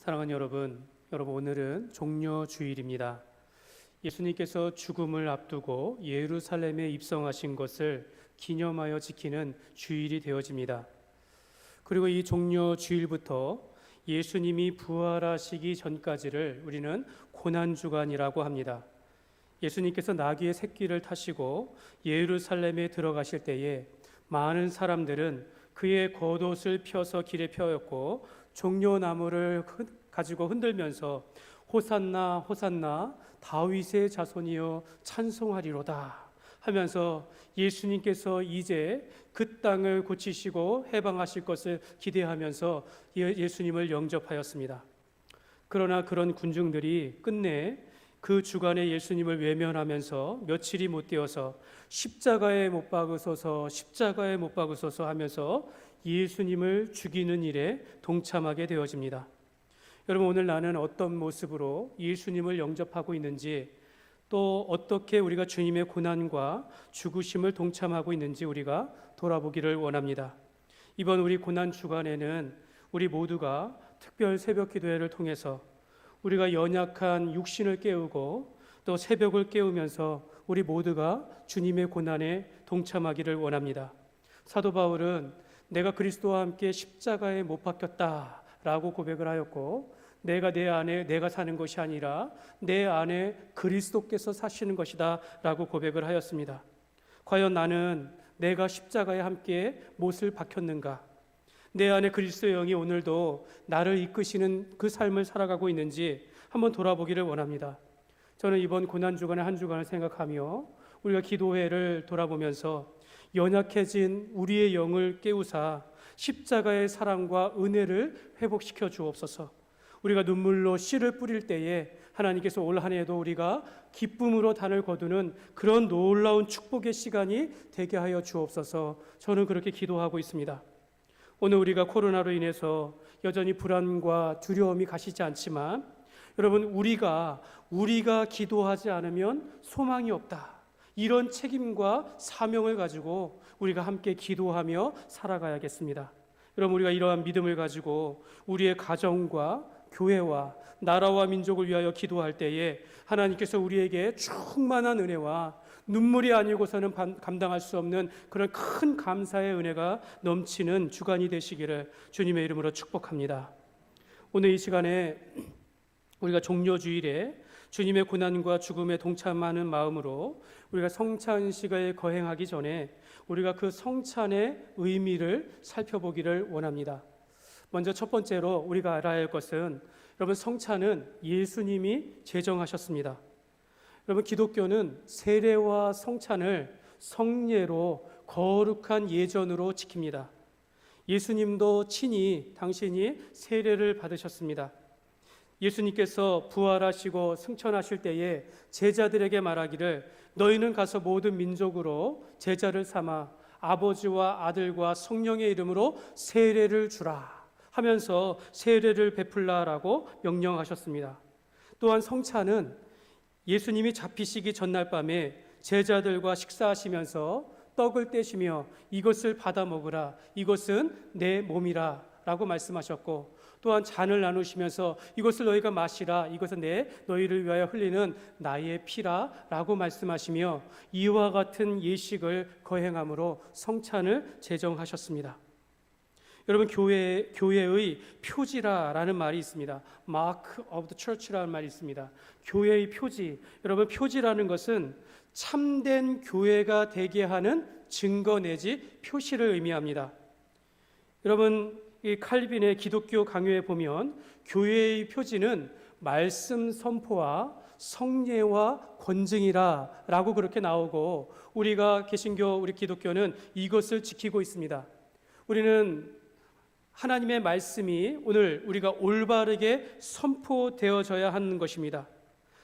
사랑하는 여러분, 오늘은 종려주일입니다. 예수님께서 죽음을 앞두고 예루살렘에 입성하신 것을 기념하여 지키는 주일이 되어집니다. 그리고 이 종려주일부터 예수님이 부활하시기 전까지를 우리는 고난주간이라고 합니다. 예수님께서 나귀의 새끼를 타시고 예루살렘에 들어가실 때에 많은 사람들은 그의 겉옷을 펴서 길에 펴였고 종려나무를 가지고 흔들면서 호산나 호산나 다윗의 자손이여 찬송하리로다 하면서 예수님께서 이제 그 땅을 고치시고 해방하실 것을 기대하면서 예수님을 영접하였습니다. 그러나 그런 군중들이 끝내 그 주간에 예수님을 외면하면서 며칠이 못 되어서 십자가에 못 박으소서 십자가에 못 박으소서 하면서 예수님을 죽이는 일에 동참하게 되어집니다. 여러분, 오늘 나는 어떤 모습으로 예수님을 영접하고 있는지, 또 어떻게 우리가 주님의 고난과 죽으심을 동참하고 있는지 우리가 돌아보기를 원합니다. 이번 우리 고난 주간에는 우리 모두가 특별 새벽 기도회를 통해서 우리가 연약한 육신을 깨우고 또 새벽을 깨우면서 우리 모두가 주님의 고난에 동참하기를 원합니다. 사도 바울은 내가 그리스도와 함께 십자가에 못 박혔다라고 고백을 하였고, 내가 내 안에 내가 사는 것이 아니라 내 안에 그리스도께서 사시는 것이다 라고 고백을 하였습니다. 과연 나는 내가 십자가에 함께 못을 박혔는가? 내 안에 그리스도의 영이 오늘도 나를 이끄시는 그 삶을 살아가고 있는지 한번 돌아보기를 원합니다. 저는 이번 고난주간의 한 주간을 생각하며 우리가 기도회를 돌아보면서 연약해진 우리의 영을 깨우사 십자가의 사랑과 은혜를 회복시켜 주옵소서. 우리가 눈물로 씨를 뿌릴 때에 하나님께서 올 한 해도 우리가 기쁨으로 단을 거두는 그런 놀라운 축복의 시간이 되게 하여 주옵소서. 저는 그렇게 기도하고 있습니다. 오늘 우리가 코로나로 인해서 여전히 불안과 두려움이 가시지 않지만, 여러분, 우리가 기도하지 않으면 소망이 없다, 이런 책임과 사명을 가지고 우리가 함께 기도하며 살아가야겠습니다. 여러분, 우리가 이러한 믿음을 가지고 우리의 가정과 교회와 나라와 민족을 위하여 기도할 때에 하나님께서 우리에게 충만한 은혜와 눈물이 아니고서는 감당할 수 없는 그런 큰 감사의 은혜가 넘치는 주간이 되시기를 주님의 이름으로 축복합니다. 오늘 이 시간에 우리가 종려주일에 주님의 고난과 죽음에 동참하는 마음으로 우리가 성찬식에 거행하기 전에 우리가 그 성찬의 의미를 살펴보기를 원합니다. 먼저 첫 번째로 우리가 알아야 할 것은, 여러분, 성찬은 예수님이 제정하셨습니다. 여러분, 기독교는 세례와 성찬을 성례로 거룩한 예전으로 지킵니다. 예수님도 친히 당신이 세례를 받으셨습니다. 예수님께서 부활하시고 승천하실 때에 제자들에게 말하기를 너희는 가서 모든 민족으로 제자를 삼아 아버지와 아들과 성령의 이름으로 세례를 주라 하면서 세례를 베풀라라고 명령하셨습니다. 또한 성찬은 예수님이 잡히시기 전날 밤에 제자들과 식사하시면서 떡을 떼시며 이것을 받아 먹으라, 이것은 내 몸이라 라고 말씀하셨고, 또한 잔을 나누시면서 이것을 너희가 마시라, 이것은 너희를 위하여 흘리는 나의 피라 라고 말씀하시며 이와 같은 예식을 거행함으로 성찬을 제정하셨습니다. 여러분, 교회의 표지라라는 말이 있습니다. Mark of the Church라는 말이 있습니다. 교회의 표지. 여러분, 표지라는 것은 참된 교회가 되게 하는 증거 내지 표시를 의미합니다. 여러분, 이 칼빈의 기독교 강요에 보면 교회의 표지는 말씀 선포와 성례와 권증이라 라고 그렇게 나오고, 우리가 개신교, 우리 기독교는 이것을 지키고 있습니다. 우리는 하나님의 말씀이 오늘 우리가 올바르게 선포되어져야 하는 것입니다.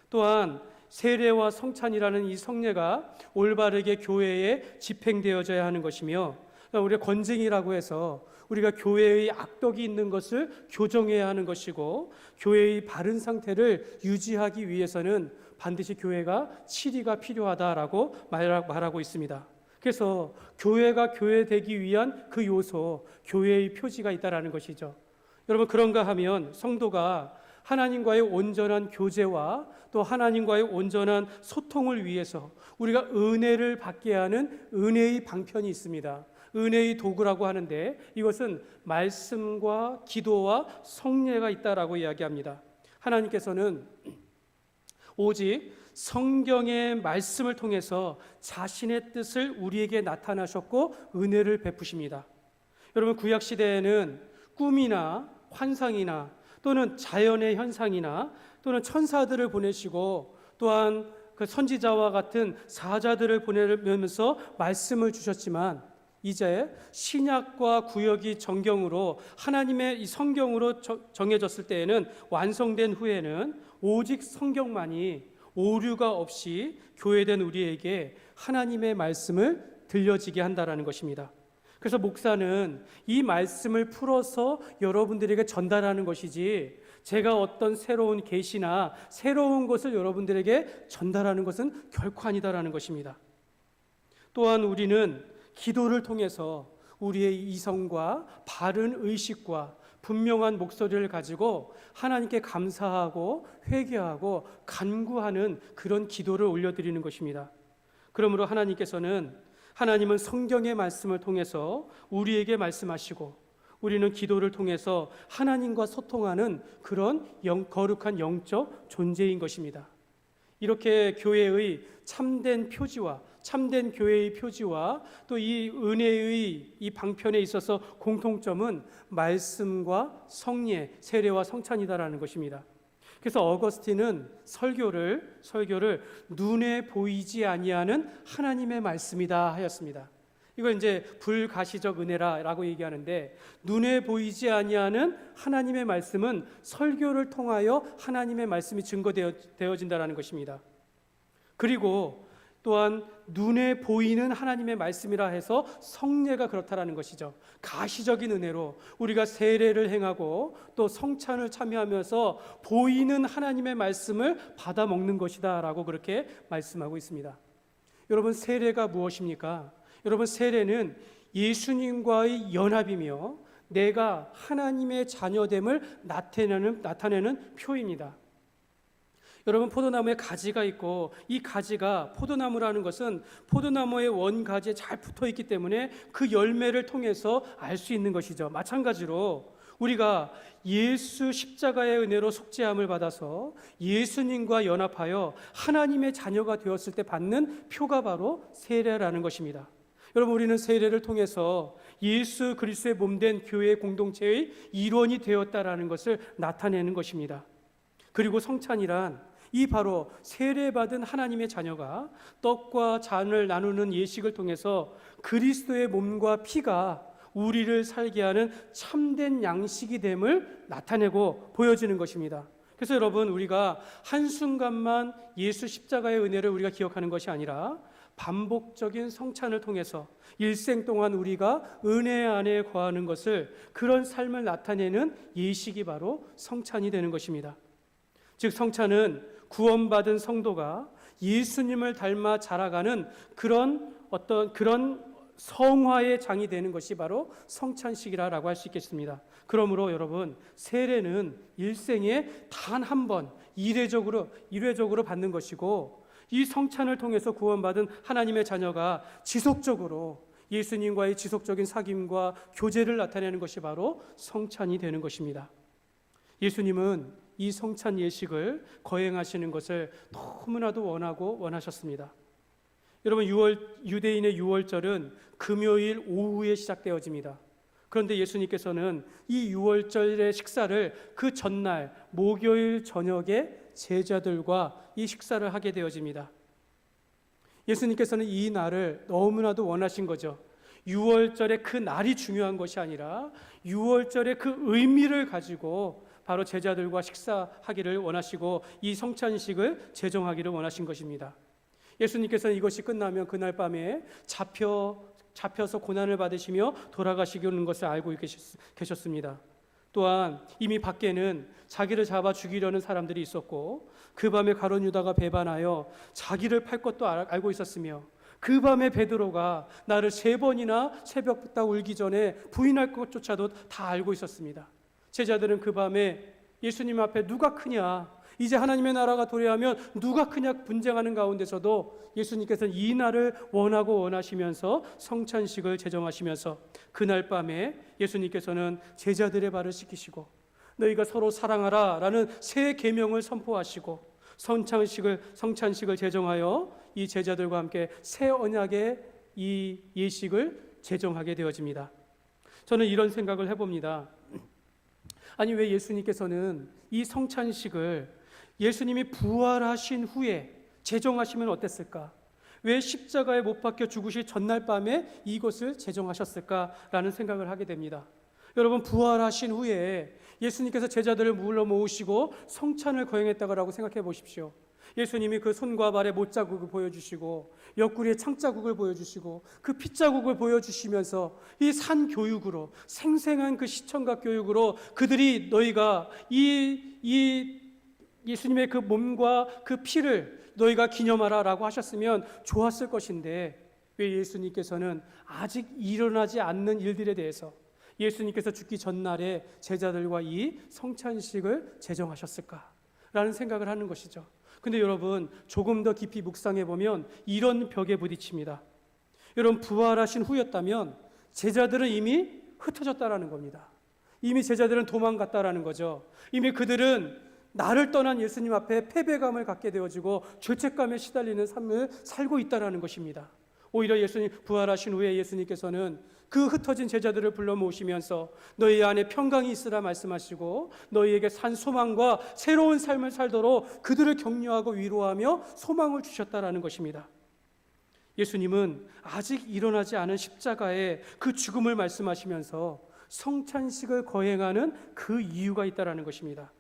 또한 세례와 성찬이라는 이 성례가 올바르게 교회에 집행되어져야 하는 것이며, 우리가 권증이라고 해서 우리가 교회의 악덕이 있는 것을 교정해야 하는 것이고, 교회의 바른 상태를 유지하기 위해서는 반드시 교회가 치리가 필요하다라고 말하고 있습니다. 그래서 교회가 교회되기 위한 그 요소, 교회의 표지가 있다라는 것이죠. 여러분, 그런가 하면 성도가 하나님과의 온전한 교제와 또 하나님과의 온전한 소통을 위해서 우리가 은혜를 받게 하는 은혜의 방편이 있습니다. 은혜의 도구라고 하는데 이것은 말씀과 기도와 성례가 있다라고 이야기합니다. 하나님께서는 오직 성경의 말씀을 통해서 자신의 뜻을 우리에게 나타나셨고 은혜를 베푸십니다. 여러분, 구약 시대에는 꿈이나 환상이나 또는 자연의 현상이나 또는 천사들을 보내시고 또한 그 선지자와 같은 사자들을 보내면서 말씀을 주셨지만 이제 신약과 구약이 정경으로 하나님의 이 성경으로 정해졌을 때에는 완성된 후에는 오직 성경만이 오류가 없이 교회된 우리에게 하나님의 말씀을 들려지게 한다라는 것입니다. 그래서 목사는 이 말씀을 풀어서 여러분들에게 전달하는 것이지 제가 어떤 새로운 계시나 새로운 것을 여러분들에게 전달하는 것은 결코 아니다라는 것입니다. 또한 우리는 기도를 통해서 우리의 이성과 바른 의식과 분명한 목소리를 가지고 하나님께 감사하고 회개하고 간구하는 그런 기도를 올려드리는 것입니다. 그러므로 하나님은 성경의 말씀을 통해서 우리에게 말씀하시고 우리는 기도를 통해서 하나님과 소통하는 그런 거룩한 영적 존재인 것입니다. 이렇게 교회의 참된 표지와 참된 교회의 표지와 또 이 은혜의 이 방편에 있어서 공통점은 말씀과 성례, 세례와 성찬이다라는 것입니다. 그래서 어거스틴은 설교를 눈에 보이지 아니하는 하나님의 말씀이다 하였습니다. 이걸 이제 불가시적 은혜라고 얘기하는데, 눈에 보이지 아니하는 하나님의 말씀은 설교를 통하여 하나님의 말씀이 증거되어진다라는 것입니다. 그리고 또한 눈에 보이는 하나님의 말씀이라 해서 성례가 그렇다라는 것이죠. 가시적인 은혜로 우리가 세례를 행하고 또 성찬을 참여하면서 보이는 하나님의 말씀을 받아 먹는 것이다 라고 그렇게 말씀하고 있습니다. 여러분, 세례가 무엇입니까? 여러분, 세례는 예수님과의 연합이며 내가 하나님의 자녀됨을 나타내는 표입니다. 여러분, 포도나무에 가지가 있고 이 가지가, 포도나무라는 것은 포도나무의 원가지에 잘 붙어 있기 때문에 그 열매를 통해서 알 수 있는 것이죠. 마찬가지로 우리가 예수 십자가의 은혜로 속죄함을 받아서 예수님과 연합하여 하나님의 자녀가 되었을 때 받는 표가 바로 세례라는 것입니다. 여러분, 우리는 세례를 통해서 예수 그리스도의 몸된 교회 공동체의 일원이 되었다라는 것을 나타내는 것입니다. 그리고 성찬이란 이 바로 세례받은 하나님의 자녀가 떡과 잔을 나누는 예식을 통해서 그리스도의 몸과 피가 우리를 살게 하는 참된 양식이 됨을 나타내고 보여주는 것입니다. 그래서 여러분, 우리가 한순간만 예수 십자가의 은혜를 우리가 기억하는 것이 아니라 반복적인 성찬을 통해서 일생 동안 우리가 은혜 안에 거하는 것을, 그런 삶을 나타내는 예식이 바로 성찬이 되는 것입니다. 즉, 성찬은 구원받은 성도가 예수님을 닮아 자라가는 그런 성화의 장이 되는 것이 바로 성찬식이라고 할 수 있겠습니다. 그러므로 여러분, 세례는 일생에 단 한 번 일회적으로 받는 것이고, 이 성찬을 통해서 구원받은 하나님의 자녀가 지속적으로 예수님과의 지속적인 사귐과 교제를 나타내는 것이 바로 성찬이 되는 것입니다. 예수님은 이 성찬 예식을 거행하시는 것을 너무나도 원하셨습니다. 여러분, 유대인의 유월절은 금요일 오후에 시작되어집니다. 그런데 예수님께서는 이 유월절의 식사를 그 전날 목요일 저녁에 제자들과 이 식사를 하게 되어집니다. 예수님께서는 이 날을 너무나도 원하신 거죠. 유월절의 그 날이 중요한 것이 아니라 유월절의 그 의미를 가지고 바로 제자들과 식사하기를 원하시고 이 성찬식을 제정하기를 원하신 것입니다. 예수님께서는 이것이 끝나면 그날 밤에 잡혀서 고난을 받으시며 돌아가시려는 것을 알고 계셨습니다. 또한 이미 밖에는 자기를 잡아 죽이려는 사람들이 있었고, 그 밤에 가룟 유다가 배반하여 자기를 팔 것도 알고 있었으며, 그 밤에 베드로가 나를 3번이나 새벽부터 울기 전에 부인할 것조차도 다 알고 있었습니다. 제자들은 그 밤에 예수님 앞에 누가 크냐, 이제 하나님의 나라가 도래하면 누가 크냐 분쟁하는 가운데서도 예수님께서는 이 날을 원하시면서 성찬식을 제정하시면서 그날 밤에 예수님께서는 제자들의 발을 씻기시고 너희가 서로 사랑하라 라는 새 계명을 선포하시고 성찬식을 제정하여 이 제자들과 함께 새 언약의 이 예식을 제정하게 되어집니다. 저는 이런 생각을 해봅니다. 아니, 왜 예수님께서는 이 성찬식을 예수님이 부활하신 후에 제정하시면 어땠을까? 왜 십자가에 못 박혀 죽으실 전날 밤에 이것을 제정하셨을까라는 생각을 하게 됩니다. 여러분, 부활하신 후에 예수님께서 제자들을 불러 모으시고 성찬을 거행했다고 생각해 보십시오. 예수님이 그 손과 발의 못자국을 보여주시고 옆구리에 창자국을 보여주시고 그 핏자국을 보여주시면서 이 산교육으로, 생생한 그 시청각 교육으로 그들이 너희가 이 예수님의 그 몸과 그 피를 너희가 기념하라 라고 하셨으면 좋았을 것인데, 왜 예수님께서는 아직 일어나지 않는 일들에 대해서 예수님께서 죽기 전날에 제자들과 이 성찬식을 제정하셨을까라는 생각을 하는 것이죠. 근데 여러분, 조금 더 깊이 묵상해 보면 이런 벽에 부딪힙니다. 여러분, 부활하신 후였다면 제자들은 이미 흩어졌다라는 겁니다. 이미 제자들은 도망갔다라는 거죠. 이미 그들은 나를 떠난 예수님 앞에 패배감을 갖게 되어지고 죄책감에 시달리는 삶을 살고 있다라는 것입니다. 오히려 예수님 부활하신 후에 예수님께서는 그 흩어진 제자들을 불러 모으시면서 너희 안에 평강이 있으라 말씀하시고 너희에게 산 소망과 새로운 삶을 살도록 그들을 격려하고 위로하며 소망을 주셨다라는 것입니다. 예수님은 아직 일어나지 않은 십자가의 그 죽음을 말씀하시면서 성찬식을 거행하는 그 이유가 있다라는 것입니다.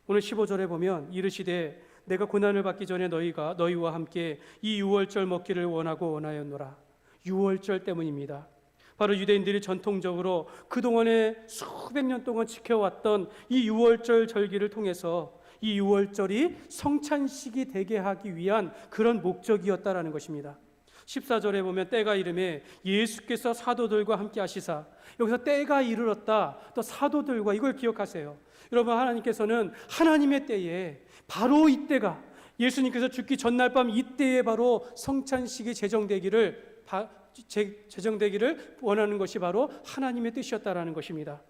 오늘 15절에 보면 이르시되 내가 고난을 받기 전에 너희와 함께 이 유월절 먹기를 원하였노라. 유월절 때문입니다. 바로 유대인들이 전통적으로 그동안에 수백 년 동안 지켜왔던 이 유월절 절기를 통해서 이 유월절이 성찬식이 되게 하기 위한 그런 목적이었다라는 것입니다. 14절에 보면 때가 이르매 예수께서 사도들과 함께 하시사, 여기서 때가 이르렀다, 또 사도들과, 이걸 기억하세요. 여러분, 하나님께서는 하나님의 때에 바로 이때가, 예수님께서 죽기 전날 밤 이때에 바로 성찬식이 제정되기를 원하는 것이 바로 하나님의 뜻이었다라는 것입니다.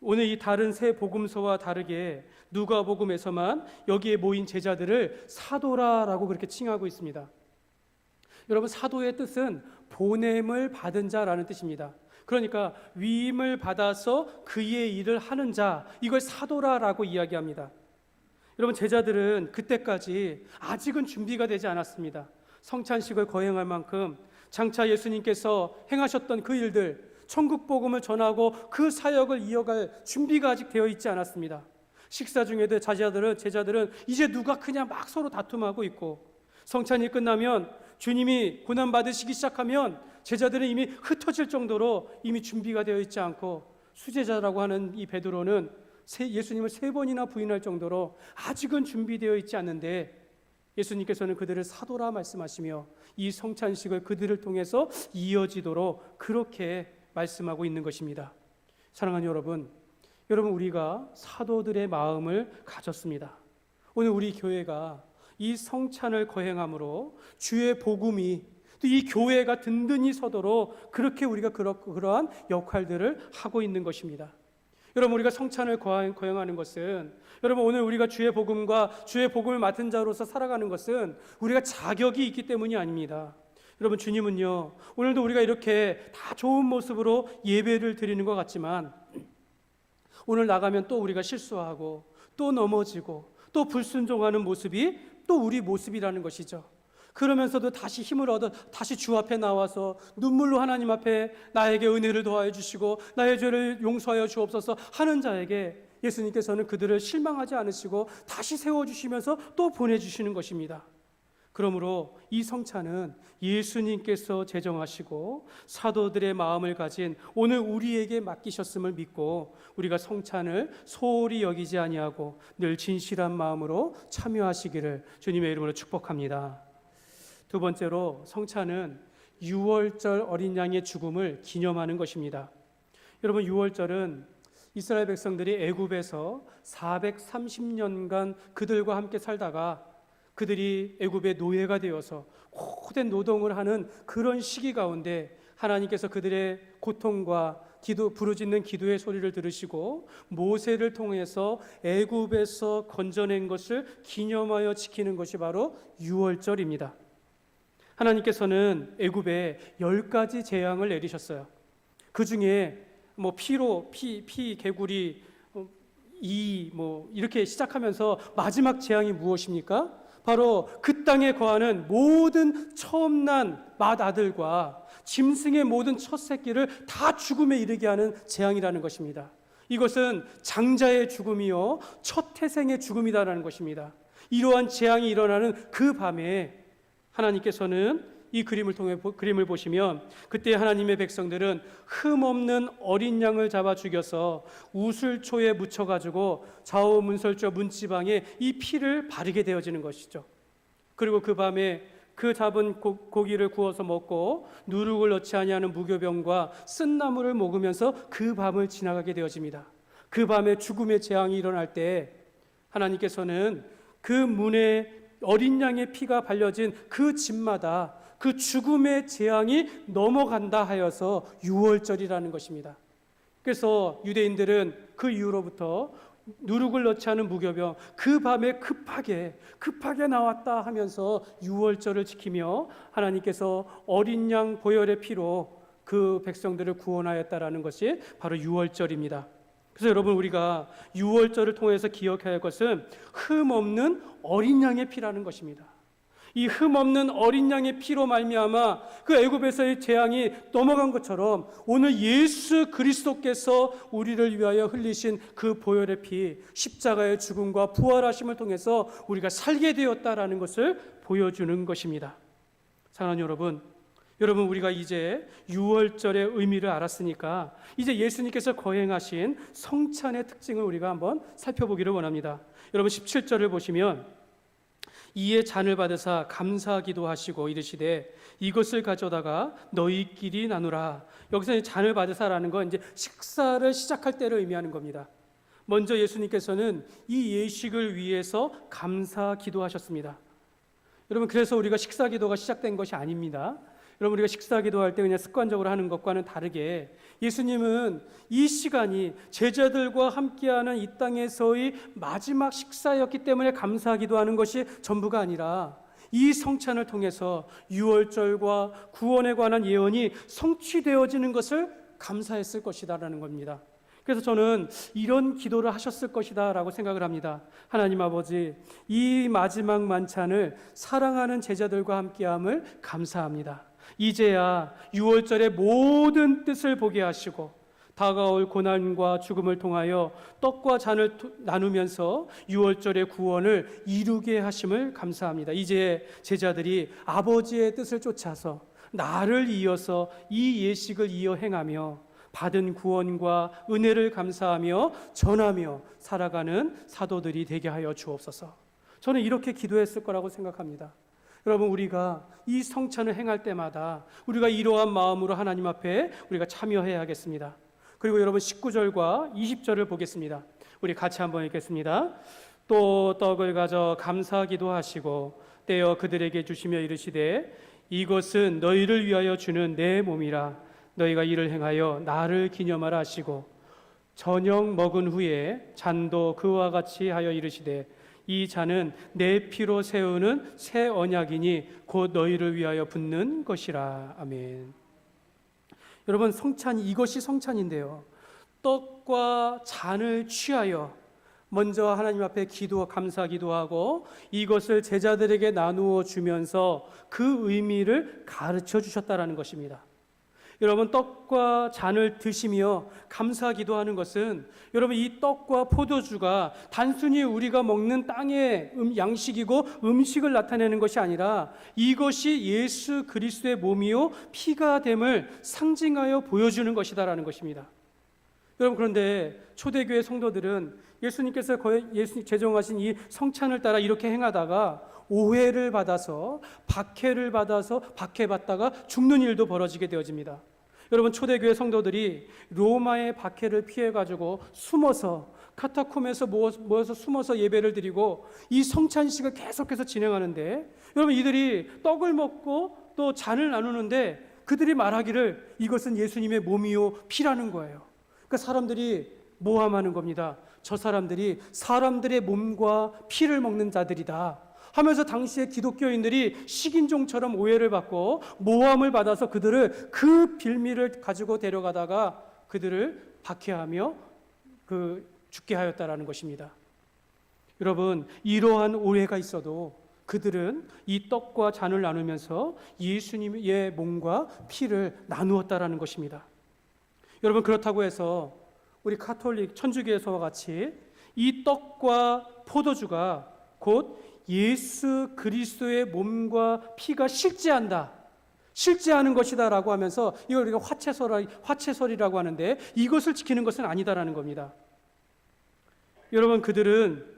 오늘 이 다른 세 복음서와 다르게 누가복음에서만 여기에 모인 제자들을 사도라라고 그렇게 칭하고 있습니다. 여러분, 사도의 뜻은 보냄을 받은 자라는 뜻입니다. 그러니까 위임을 받아서 그의 일을 하는 자, 이걸 사도라라고 이야기합니다. 여러분, 제자들은 그때까지 아직은 준비가 되지 않았습니다. 성찬식을 거행할 만큼 장차 예수님께서 행하셨던 그 일들, 천국 복음을 전하고 그 사역을 이어갈 준비가 아직 되어 있지 않았습니다. 식사 중에도 제자들은 이제 누가 크냐 막 서로 다툼하고 있고, 성찬이 끝나면 주님이 고난 받으시기 시작하면 제자들은 이미 흩어질 정도로 이미 준비가 되어 있지 않고, 수제자라고 하는 이 베드로는 예수님을 3번이나 부인할 정도로 아직은 준비되어 있지 않는데, 예수님께서는 그들을 사도라 말씀하시며 이 성찬식을 그들을 통해서 이어지도록 그렇게 말씀하고 있는 것입니다. 사랑하는 여러분, 우리가 사도들의 마음을 가졌습니다. 오늘 우리 교회가 이 성찬을 거행함으로 주의 복음이, 또 이 교회가 든든히 서도록 그렇게 우리가 그러한 역할들을 하고 있는 것입니다. 여러분, 우리가 성찬을 거행하는 것은, 여러분, 오늘 우리가 주의 복음과 주의 복음을 맡은 자로서 살아가는 것은 우리가 자격이 있기 때문이 아닙니다. 여러분, 주님은요, 오늘도 우리가 이렇게 다 좋은 모습으로 예배를 드리는 것 같지만 오늘 나가면 또 우리가 실수하고 또 넘어지고 또 불순종하는 모습이 또 우리 모습이라는 것이죠. 그러면서도 다시 힘을 얻어 다시 주 앞에 나와서 눈물로 하나님 앞에 나에게 은혜를 더하여 주시고 나의 죄를 용서하여 주옵소서 하는 자에게 예수님께서는 그들을 실망하지 않으시고 다시 세워주시면서 또 보내주시는 것입니다. 그러므로 이 성찬은 예수님께서 제정하시고 사도들의 마음을 가진 오늘 우리에게 맡기셨음을 믿고 우리가 성찬을 소홀히 여기지 아니하고 늘 진실한 마음으로 참여하시기를 주님의 이름으로 축복합니다. 두 번째로, 성찬은 유월절 어린 양의 죽음을 기념하는 것입니다. 여러분, 유월절은 이스라엘 백성들이 애굽에서 430년간 그들과 함께 살다가 그들이 애굽의 노예가 되어서 고된 노동을 하는 그런 시기 가운데 하나님께서 그들의 고통과 부르짖는 기도의 소리를 들으시고 모세를 통해서 애굽에서 건져낸 것을 기념하여 지키는 것이 바로 유월절입니다. 하나님께서는 애굽에 10가지 재앙을 내리셨어요. 그 중에 피, 개구리, 이렇게 시작하면서 마지막 재앙이 무엇입니까? 바로 그 땅에 거하는 모든 처음 난 맏아들과 짐승의 모든 첫 새끼를 다 죽음에 이르게 하는 재앙이라는 것입니다. 이것은 장자의 죽음이요 첫 태생의 죽음이다라는 것입니다. 이러한 재앙이 일어나는 그 밤에 하나님께서는 이 그림을 보시면 그때 하나님의 백성들은 흠없는 어린 양을 잡아 죽여서 우슬초에 묻혀가지고 좌우문설주 문지방에 이 피를 바르게 되어지는 것이죠. 그리고 그 밤에 그 잡은 고기를 구워서 먹고 누룩을 넣지 아니하는 무교병과 쓴나물을 먹으면서 그 밤을 지나가게 되어집니다. 그 밤에 죽음의 재앙이 일어날 때 하나님께서는 그 문에 어린 양의 피가 발려진 그 집마다 그 죽음의 재앙이 넘어간다 하여서 유월절이라는 것입니다. 그래서 유대인들은 그 이후로부터 누룩을 넣지 않은 무교병 그 밤에 급하게 나왔다 하면서 유월절을 지키며 하나님께서 어린 양 보혈의 피로 그 백성들을 구원하였다라는 것이 바로 유월절입니다. 그래서 여러분, 우리가 유월절을 통해서 기억해야 할 것은 흠없는 어린 양의 피라는 것입니다. 이 흠없는 어린 양의 피로 말미암아 그 애굽에서의 재앙이 넘어간 것처럼 오늘 예수 그리스도께서 우리를 위하여 흘리신 그 보혈의 피, 십자가의 죽음과 부활하심을 통해서 우리가 살게 되었다라는 것을 보여주는 것입니다. 사랑하는 여러분, 우리가 이제 유월절의 의미를 알았으니까 이제 예수님께서 거행하신 성찬의 특징을 우리가 한번 살펴보기를 원합니다. 여러분, 17절을 보시면 이에 잔을 받으사 감사하기도 하시고 이르시되 이것을 가져다가 너희끼리 나누라. 여기서 잔을 받으사라는 건 이제 식사를 시작할 때를 의미하는 겁니다. 먼저 예수님께서는 이 예식을 위해서 감사 기도하셨습니다. 여러분, 그래서 우리가 식사 기도가 시작된 것이 아닙니다. 여러분, 우리가 식사 기도할 때 그냥 습관적으로 하는 것과는 다르게 예수님은 이 시간이 제자들과 함께하는 이 땅에서의 마지막 식사였기 때문에 감사 기도하는 것이 전부가 아니라 이 성찬을 통해서 유월절과 구원에 관한 예언이 성취되어지는 것을 감사했을 것이다라는 겁니다. 그래서 저는 이런 기도를 하셨을 것이다 라고 생각을 합니다. 하나님 아버지, 이 마지막 만찬을 사랑하는 제자들과 함께함을 감사합니다. 이제야 유월절의 모든 뜻을 보게 하시고 다가올 고난과 죽음을 통하여 떡과 잔을 나누면서 유월절의 구원을 이루게 하심을 감사합니다. 이제 제자들이 아버지의 뜻을 쫓아서 나를 이어서 이 예식을 이어 행하며 받은 구원과 은혜를 감사하며 전하며 살아가는 사도들이 되게 하여 주옵소서. 저는 이렇게 기도했을 거라고 생각합니다. 여러분, 우리가 이 성찬을 행할 때마다 우리가 이러한 마음으로 하나님 앞에 우리가 참여해야 하겠습니다. 그리고 여러분, 19절과 20절을 보겠습니다. 우리 같이 한번 읽겠습니다. 또 떡을 가져 감사하기도 하시고 떼어 그들에게 주시며 이르시되 이것은 너희를 위하여 주는 내 몸이라. 너희가 이를 행하여 나를 기념하라 하시고 저녁 먹은 후에 잔도 그와 같이 하여 이르시되 이 잔은 내 피로 세우는 새 언약이니 곧 너희를 위하여 붓는 것이라. 아멘. 여러분, 이것이 성찬인데요, 떡과 잔을 취하여 먼저 하나님 앞에 감사 기도하고 이것을 제자들에게 나누어 주면서 그 의미를 가르쳐 주셨다라는 것입니다. 여러분, 떡과 잔을 드시며 감사 기도하는 것은 여러분, 이 떡과 포도주가 단순히 우리가 먹는 땅의 양식이고 음식을 나타내는 것이 아니라 이것이 예수 그리스도의 몸이요 피가 됨을 상징하여 보여주는 것이다라는 것입니다. 여러분, 그런데 초대교회 성도들은 예수님께서 제정하신 이 성찬을 따라 이렇게 행하다가 오해를 받아서 박해받다가 죽는 일도 벌어지게 되어집니다. 여러분, 초대교회 성도들이 로마의 박해를 피해가지고 숨어서 카타콤에서 모여서 숨어서 예배를 드리고 이 성찬식을 계속해서 진행하는데, 여러분, 이들이 떡을 먹고 또 잔을 나누는데 그들이 말하기를 이것은 예수님의 몸이요 피라는 거예요. 그러니까 사람들이 모함하는 겁니다. 저 사람들이 사람들의 몸과 피를 먹는 자들이다 하면서 당시의 기독교인들이 식인종처럼 오해를 받고 모함을 받아서 그들을 그 빌미를 가지고 데려가다가 그들을 박해하며 죽게 하였다라는 것입니다. 여러분, 이러한 오해가 있어도 그들은 이 떡과 잔을 나누면서 예수님의 몸과 피를 나누었다라는 것입니다. 여러분, 그렇다고 해서 우리 카톨릭 천주교에서와 같이 이 떡과 포도주가 곧 예수 그리스도의 몸과 피가 실제하는 것이다 라고 하면서 이걸 우리가 화채설이라고 하는데, 이것을 지키는 것은 아니다라는 겁니다. 여러분, 그들은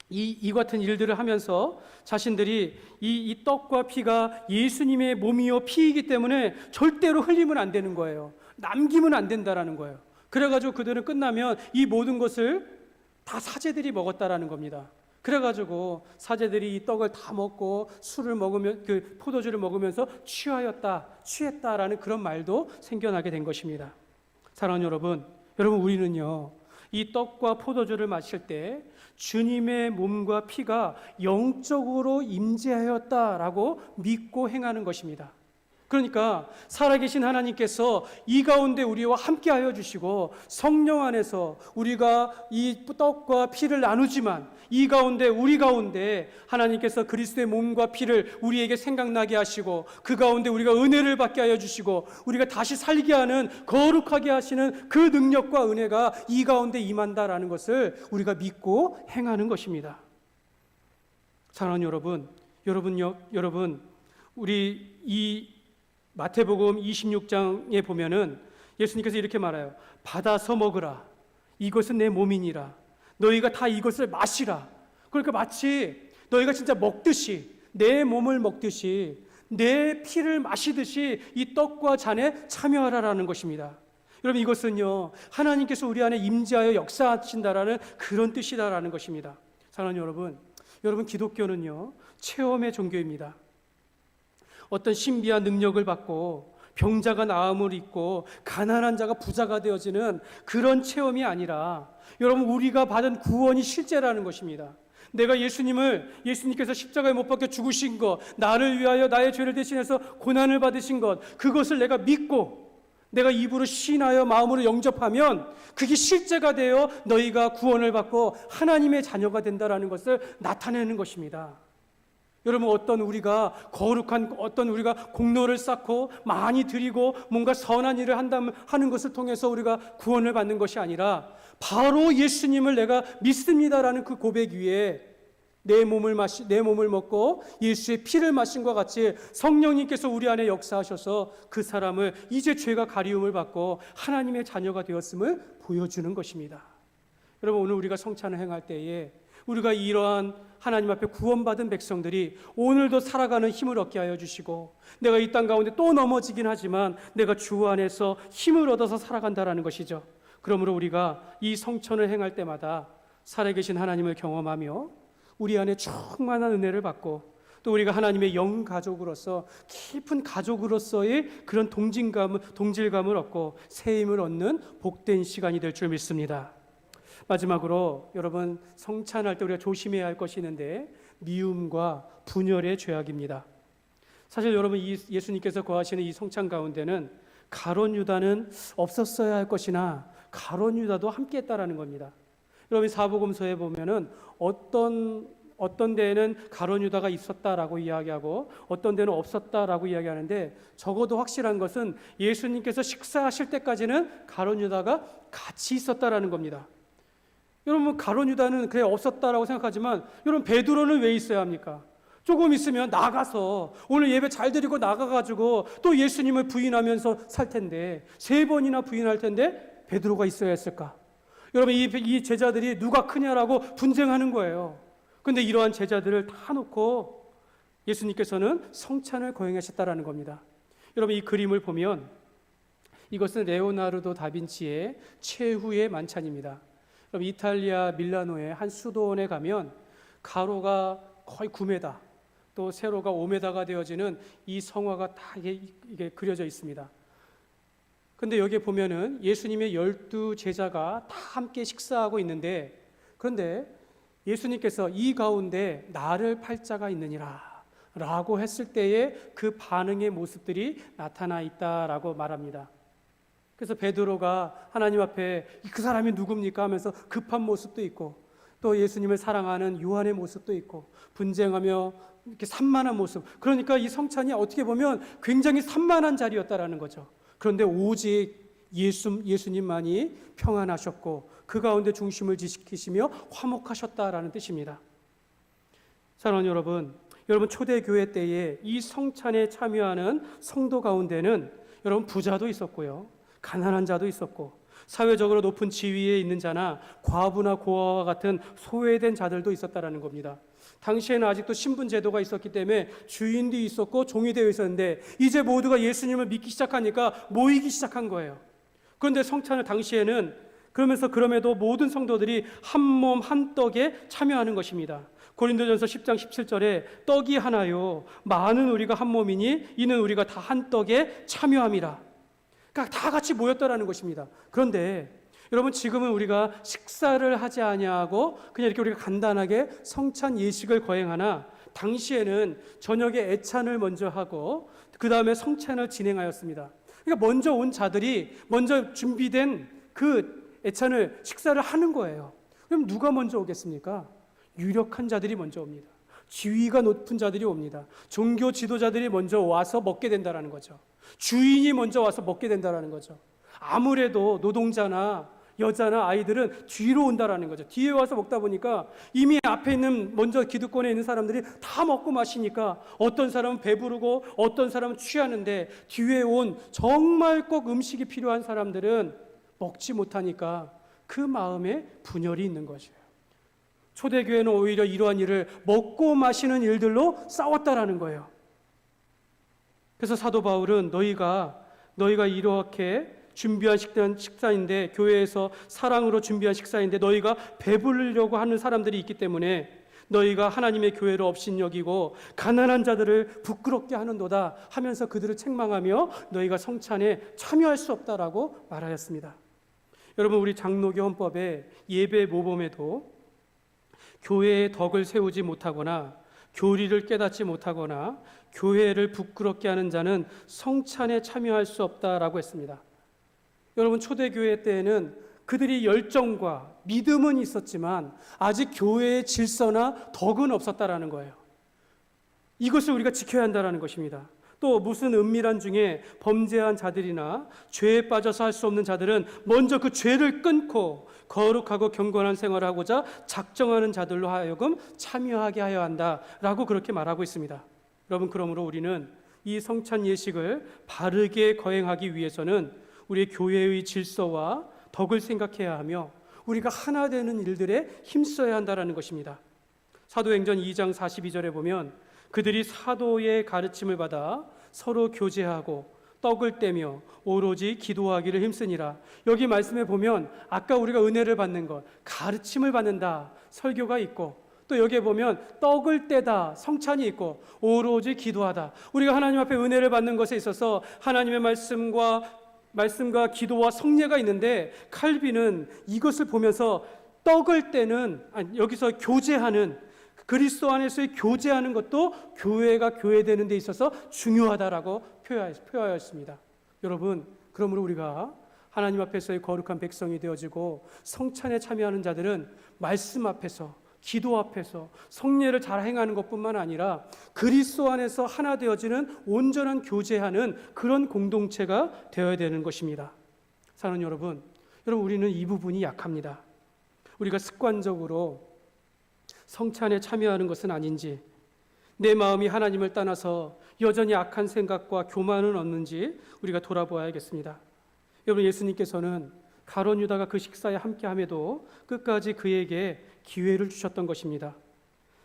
이 같은 일들을 하면서 자신들이 이 떡과 피가 예수님의 몸이요 피이기 때문에 절대로 흘리면 안 되는 거예요. 남기면 안 된다라는 거예요. 그래가지고 그들은 끝나면 이 모든 것을 다 사제들이 먹었다라는 겁니다. 그래가지고 사제들이 이 떡을 다 먹고 술을 먹으면 포도주를 먹으면서 취했다라는 그런 말도 생겨나게 된 것입니다. 사랑하는 여러분, 우리는요 이 떡과 포도주를 마실 때 주님의 몸과 피가 영적으로 임재하였다라고 믿고 행하는 것입니다. 그러니까 살아계신 하나님께서 이 가운데 우리와 함께하여 주시고 성령 안에서 우리가 이 떡과 피를 나누지만 이 가운데 우리 가운데 하나님께서 그리스도의 몸과 피를 우리에게 생각나게 하시고 그 가운데 우리가 은혜를 받게 하여 주시고 우리가 다시 살게 하는 거룩하게 하시는 그 능력과 은혜가 이 가운데 임한다라는 것을 우리가 믿고 행하는 것입니다. 사랑하는 여러분, 우리 이 마태복음 26장에 보면은 예수님께서 이렇게 말해요. 받아서 먹으라. 이것은 내 몸이니라. 너희가 다 이것을 마시라. 그러니까 마치 너희가 진짜 먹듯이, 내 몸을 먹듯이, 내 피를 마시듯이 이 떡과 잔에 참여하라라는 것입니다. 여러분, 이것은요 하나님께서 우리 안에 임재하여 역사하신다라는 그런 뜻이다라는 것입니다. 사랑하는 여러분, 기독교는요 체험의 종교입니다. 어떤 신비한 능력을 받고 병자가 나음을 입고 가난한 자가 부자가 되어지는 그런 체험이 아니라, 여러분, 우리가 받은 구원이 실제라는 것입니다. 내가 예수님께서 십자가에 못 박혀 죽으신 것, 나를 위하여 나의 죄를 대신해서 고난을 받으신 것, 그것을 내가 믿고 내가 입으로 시인하여 마음으로 영접하면 그게 실제가 되어 너희가 구원을 받고 하나님의 자녀가 된다라는 것을 나타내는 것입니다. 여러분, 어떤 우리가 공로를 쌓고 많이 드리고 뭔가 선한 일을 하는 것을 통해서 우리가 구원을 받는 것이 아니라 바로 예수님을 내가 믿습니다라는 그 고백 위에 내 몸을 먹고 예수의 피를 마신 것과 같이 성령님께서 우리 안에 역사하셔서 그 사람을 이제 죄가 가리움을 받고 하나님의 자녀가 되었음을 보여주는 것입니다. 여러분, 오늘 우리가 성찬을 행할 때에 우리가 이러한 하나님 앞에 구원받은 백성들이 오늘도 살아가는 힘을 얻게 하여 주시고, 내가 이 땅 가운데 또 넘어지긴 하지만 내가 주 안에서 힘을 얻어서 살아간다라는 것이죠. 그러므로 우리가 이 성천을 행할 때마다 살아계신 하나님을 경험하며 우리 안에 충만한 은혜를 받고, 또 우리가 하나님의 영 가족으로서 깊은 가족으로서의 그런 동질감을 얻고 새 힘을 얻는 복된 시간이 될 줄 믿습니다. 마지막으로 여러분, 성찬할 때 우리가 조심해야 할 것이 있는데 미움과 분열의 죄악입니다. 사실 여러분, 예수님께서 거하시는 이 성찬 가운데는 가룟 유다는 없었어야 할 것이나 가룟 유다도 함께 했다라는 겁니다. 여러분, 사복음서에 보면은 어떤 데에는 가룟 유다가 있었다라고 이야기하고 어떤 데는 없었다라고 이야기하는데, 적어도 확실한 것은 예수님께서 식사하실 때까지는 가룟 유다가 같이 있었다라는 겁니다. 여러분, 가룟 유다는 그래 없었다라고 생각하지만, 여러분, 베드로는 왜 있어야 합니까? 조금 있으면 나가서 오늘 예배 잘 드리고 나가가지고 또 예수님을 부인하면서 살 텐데, 3번이나 부인할 텐데 베드로가 있어야 했을까? 여러분, 이 제자들이 누가 크냐라고 분쟁하는 거예요. 그런데 이러한 제자들을 다 놓고 예수님께서는 성찬을 거행하셨다라는 겁니다. 여러분, 이 그림을 보면 이것은 레오나르도 다빈치의 최후의 만찬입니다. 그럼 이탈리아 밀라노의 한 수도원에 가면 가로가 거의 9m, 또 세로가 5m가 되어지는 이 성화가 다 이게 그려져 있습니다. 근데 여기에 보면은 예수님의 12 제자가 다 함께 식사하고 있는데, 그런데 예수님께서 이 가운데 나를 팔 자가 있느니라 라고 했을 때에 그 반응의 모습들이 나타나 있다라고 말합니다. 그래서 베드로가 하나님 앞에 그 사람이 누굽니까 하면서 급한 모습도 있고, 또 예수님을 사랑하는 요한의 모습도 있고, 분쟁하며 이렇게 산만한 모습. 그러니까 이 성찬이 어떻게 보면 굉장히 산만한 자리였다라는 거죠. 그런데 오직 예수님만이 평안하셨고 그 가운데 중심을 지키시며 화목하셨다라는 뜻입니다. 사랑하는 여러분, 초대교회 때에 이 성찬에 참여하는 성도 가운데는 여러분 부자도 있었고요, 가난한 자도 있었고, 사회적으로 높은 지위에 있는 자나 과부나 고아와 같은 소외된 자들도 있었다라는 겁니다. 당시에는 아직도 신분 제도가 있었기 때문에 주인도 있었고 종이 되어 있었는데, 이제 모두가 예수님을 믿기 시작하니까 모이기 시작한 거예요. 그런데 성찬을 당시에는 그럼에도 모든 성도들이 한 몸 한 떡에 참여하는 것입니다. 고린도전서 10장 17절에 떡이 하나요 많은 우리가 한 몸이니 이는 우리가 다 한 떡에 참여함이라. 그러니까 다 같이 모였다라는 것입니다. 그런데 여러분, 지금은 우리가 식사를 하지 아니하고 그냥 이렇게 우리가 간단하게 성찬 예식을 거행하나, 당시에는 저녁에 애찬을 먼저 하고 그 다음에 성찬을 진행하였습니다. 그러니까 먼저 온 자들이 먼저 준비된 그 애찬을 식사를 하는 거예요. 그럼 누가 먼저 오겠습니까? 유력한 자들이 먼저 옵니다. 지위가 높은 자들이 옵니다. 종교 지도자들이 먼저 와서 먹게 된다는 거죠. 주인이 먼저 와서 먹게 된다는 거죠. 아무래도 노동자나 여자나 아이들은 뒤로 온다라는 거죠. 뒤에 와서 먹다 보니까 이미 앞에 있는 먼저 기득권에 있는 사람들이 다 먹고 마시니까 어떤 사람은 배부르고 어떤 사람은 취하는데, 뒤에 온 정말 꼭 음식이 필요한 사람들은 먹지 못하니까 그 마음에 분열이 있는 것이에요. 초대교회는 오히려 이러한 일을 먹고 마시는 일들로 싸웠다라는 거예요. 그래서 사도 바울은 너희가 이렇게 준비한 식사인데, 교회에서 사랑으로 준비한 식사인데 너희가 배부르려고 하는 사람들이 있기 때문에 너희가 하나님의 교회를 업신여기고 가난한 자들을 부끄럽게 하는도다 하면서 그들을 책망하며 너희가 성찬에 참여할 수 없다라고 말하였습니다. 여러분, 우리 장로교 헌법에 예배 모범에도 교회의 덕을 세우지 못하거나 교리를 깨닫지 못하거나 교회를 부끄럽게 하는 자는 성찬에 참여할 수 없다라고 했습니다. 여러분, 초대교회 때에는 그들이 열정과 믿음은 있었지만 아직 교회의 질서나 덕은 없었다라는 거예요. 이것을 우리가 지켜야 한다는 것입니다. 또 무슨 은밀한 중에 범죄한 자들이나 죄에 빠져서 할 수 없는 자들은 먼저 그 죄를 끊고 거룩하고 경건한 생활을 하고자 작정하는 자들로 하여금 참여하게 하여야 한다라고 그렇게 말하고 있습니다. 여러분, 그러므로 우리는 이 성찬 예식을 바르게 거행하기 위해서는 우리의 교회의 질서와 덕을 생각해야 하며 우리가 하나 되는 일들에 힘써야 한다는 것입니다. 사도행전 2장 42절에 보면 그들이 사도의 가르침을 받아 서로 교제하고 떡을 떼며 오로지 기도하기를 힘쓰니라. 여기 말씀에 보면 아까 우리가 은혜를 받는 것, 가르침을 받는다 설교가 있고, 또 여기에 보면 떡을 떼다 성찬이 있고 오로지 기도하다, 우리가 하나님 앞에 은혜를 받는 것에 있어서 하나님의 말씀과 기도와 성례가 있는데, 칼빈은 이것을 보면서 떡을 떼는, 여기서 교제하는, 그리스도 안에서의 교제하는 것도 교회가 교회되는 데 있어서 중요하다라고 표현하였습니다. 여러분, 그러므로 우리가 하나님 앞에서의 거룩한 백성이 되어지고 성찬에 참여하는 자들은 말씀 앞에서, 기도 앞에서 성례를 잘 행하는 것뿐만 아니라 그리스도 안에서 하나 되어지는 온전한 교제하는 그런 공동체가 되어야 되는 것입니다. 사랑하는 여러분, 우리는 이 부분이 약합니다. 우리가 습관적으로 성찬에 참여하는 것은 아닌지, 내 마음이 하나님을 떠나서 여전히 악한 생각과 교만은 없는지 우리가 돌아보아야겠습니다. 여러분, 예수님께서는 가룟 유다가 그 식사에 함께함에도 끝까지 그에게 기회를 주셨던 것입니다.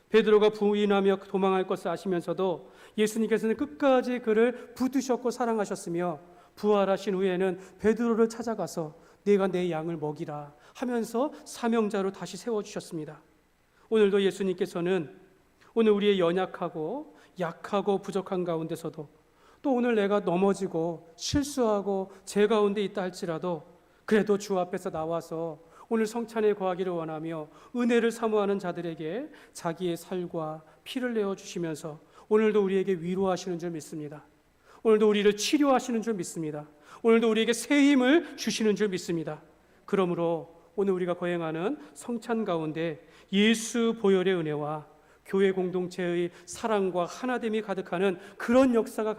베드로가 부인하며 도망할 것을 아시면서도 예수님께서는 끝까지 그를 붙드셨고 사랑하셨으며 부활하신 후에는 베드로를 찾아가서 내가 내 양을 먹이라 하면서 사명자로 다시 세워주셨습니다. 오늘도 예수님께서는 오늘 우리의 연약하고 약하고 부족한 가운데서도 또 오늘 내가 넘어지고 실수하고 죄 가운데 있다 할지라도 그래도 주 앞에서 나와서 오늘 성찬에 거하기를 원하며 은혜를 사모하는 자들에게 자기의 살과 피를 내어주시면서 오늘도 우리에게 위로하시는 줄 믿습니다. 오늘도 우리를 치료하시는 줄 믿습니다. 오늘도 우리에게 새 힘을 주시는 줄 믿습니다. 그러므로 오늘 우리가 거행하는 성찬 가운데 예수 보혈의 은혜와 교회 공동체의 사랑과 하나됨이 가득하는 그런 역사가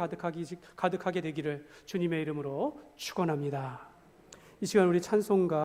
가득하게 되기를 주님의 이름으로 축원합니다. 이 시간 우리 찬송가